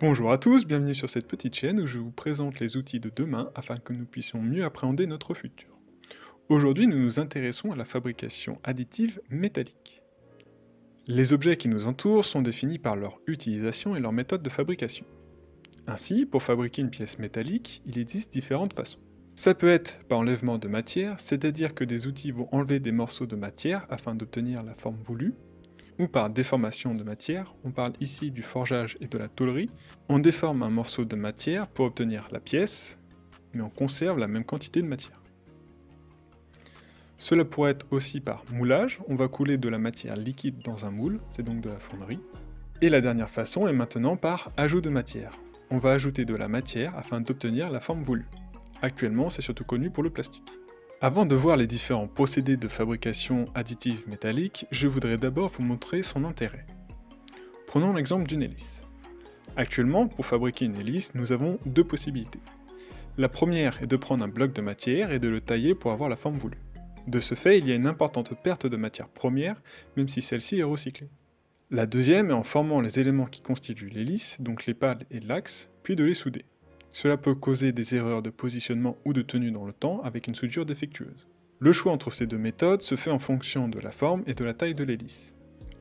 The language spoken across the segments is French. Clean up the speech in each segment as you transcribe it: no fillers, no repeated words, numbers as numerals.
Bonjour à tous, bienvenue sur cette petite chaîne où je vous présente les outils de demain afin que nous puissions mieux appréhender notre futur. Aujourd'hui, nous nous intéressons à la fabrication additive métallique. Les objets qui nous entourent sont définis par leur utilisation et leur méthode de fabrication. Ainsi, pour fabriquer une pièce métallique, il existe différentes façons. Ça peut être par enlèvement de matière, c'est-à-dire que des outils vont enlever des morceaux de matière afin d'obtenir la forme voulue, ou par déformation de matière, on parle ici du forgeage et de la tôlerie. On déforme un morceau de matière pour obtenir la pièce, mais on conserve la même quantité de matière. Cela pourrait être aussi par moulage, on va couler de la matière liquide dans un moule, c'est donc de la fonderie. Et la dernière façon est maintenant par ajout de matière. On va ajouter de la matière afin d'obtenir la forme voulue. Actuellement, c'est surtout connu pour le plastique. Avant de voir les différents procédés de fabrication additive métallique, je voudrais d'abord vous montrer son intérêt. Prenons l'exemple d'une hélice. Actuellement, pour fabriquer une hélice, nous avons deux possibilités. La première est de prendre un bloc de matière et de le tailler pour avoir la forme voulue. De ce fait, il y a une importante perte de matière première, même si celle-ci est recyclée. La deuxième est en formant les éléments qui constituent l'hélice, donc les pales et l'axe, puis de les souder. Cela peut causer des erreurs de positionnement ou de tenue dans le temps avec une soudure défectueuse. Le choix entre ces deux méthodes se fait en fonction de la forme et de la taille de l'hélice.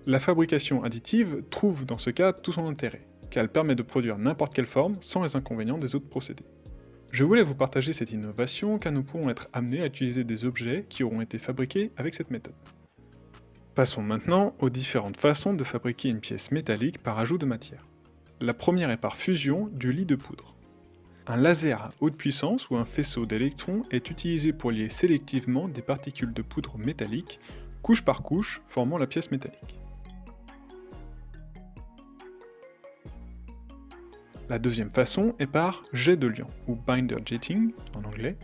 La fabrication additive trouve dans ce cas tout son intérêt, car elle permet de produire n'importe quelle forme sans les inconvénients des autres procédés. Je voulais vous partager cette innovation car nous pourrons être amenés à utiliser des objets qui auront été fabriqués avec cette méthode. Passons maintenant aux différentes façons de fabriquer une pièce métallique par ajout de matière. La première est par fusion du lit de poudre. Un laser à haute puissance ou un faisceau d'électrons est utilisé pour lier sélectivement des particules de poudre métallique, couche par couche, formant la pièce métallique. La deuxième façon est par jet de liant, ou binder jetting en anglais.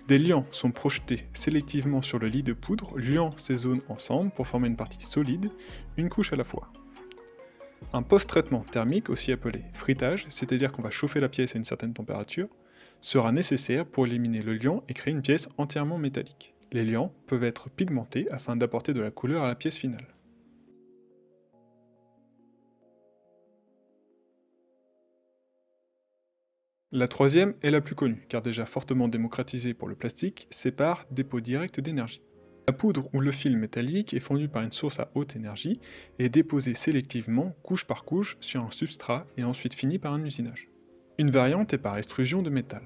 Des liants sont projetés sélectivement sur le lit de poudre, liant ces zones ensemble pour former une partie solide, une couche à la fois. Un post-traitement thermique, aussi appelé frittage, c'est-à-dire qu'on va chauffer la pièce à une certaine température, sera nécessaire pour éliminer le liant et créer une pièce entièrement métallique. Les liants peuvent être pigmentés afin d'apporter de la couleur à la pièce finale. La troisième est la plus connue, car déjà fortement démocratisée pour le plastique, c'est par dépôt direct d'énergie. La poudre ou le fil métallique est fondu par une source à haute énergie et est déposé sélectivement, couche par couche, sur un substrat et ensuite fini par un usinage. Une variante est par extrusion de métal.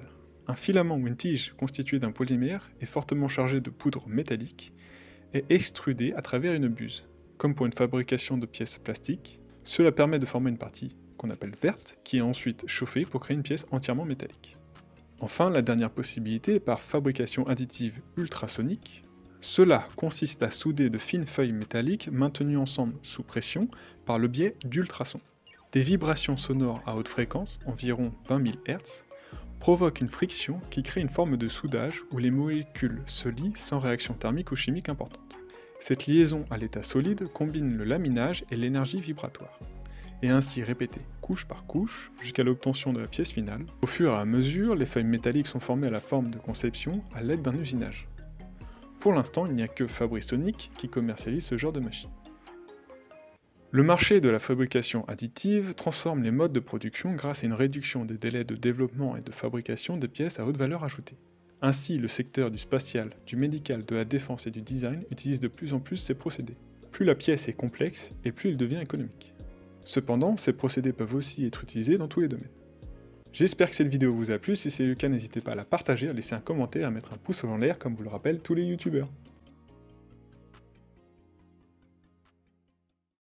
Un filament ou une tige constituée d'un polymère est fortement chargé de poudre métallique et extrudé à travers une buse. Comme pour une fabrication de pièces plastiques, cela permet de former une partie qu'on appelle verte, qui est ensuite chauffée pour créer une pièce entièrement métallique. Enfin, la dernière possibilité est par fabrication additive ultrasonique. Cela consiste à souder de fines feuilles métalliques maintenues ensemble sous pression par le biais d'ultrasons. Des vibrations sonores à haute fréquence, environ 20 000 Hz, provoquent une friction qui crée une forme de soudage où les molécules se lient sans réaction thermique ou chimique importante. Cette liaison à l'état solide combine le laminage et l'énergie vibratoire, et ainsi répétée couche par couche jusqu'à l'obtention de la pièce finale. Au fur et à mesure, les feuilles métalliques sont formées à la forme de conception à l'aide d'un usinage. Pour l'instant, il n'y a que Fabrisonic qui commercialise ce genre de machine. Le marché de la fabrication additive transforme les modes de production grâce à une réduction des délais de développement et de fabrication des pièces à haute valeur ajoutée. Ainsi, le secteur du spatial, du médical, de la défense et du design utilise de plus en plus ces procédés. Plus la pièce est complexe, et plus il devient économique. Cependant, ces procédés peuvent aussi être utilisés dans tous les domaines. J'espère que cette vidéo vous a plu, si c'est le cas n'hésitez pas à la partager, à laisser un commentaire, à mettre un pouce en l'air comme vous le rappellent tous les youtubeurs.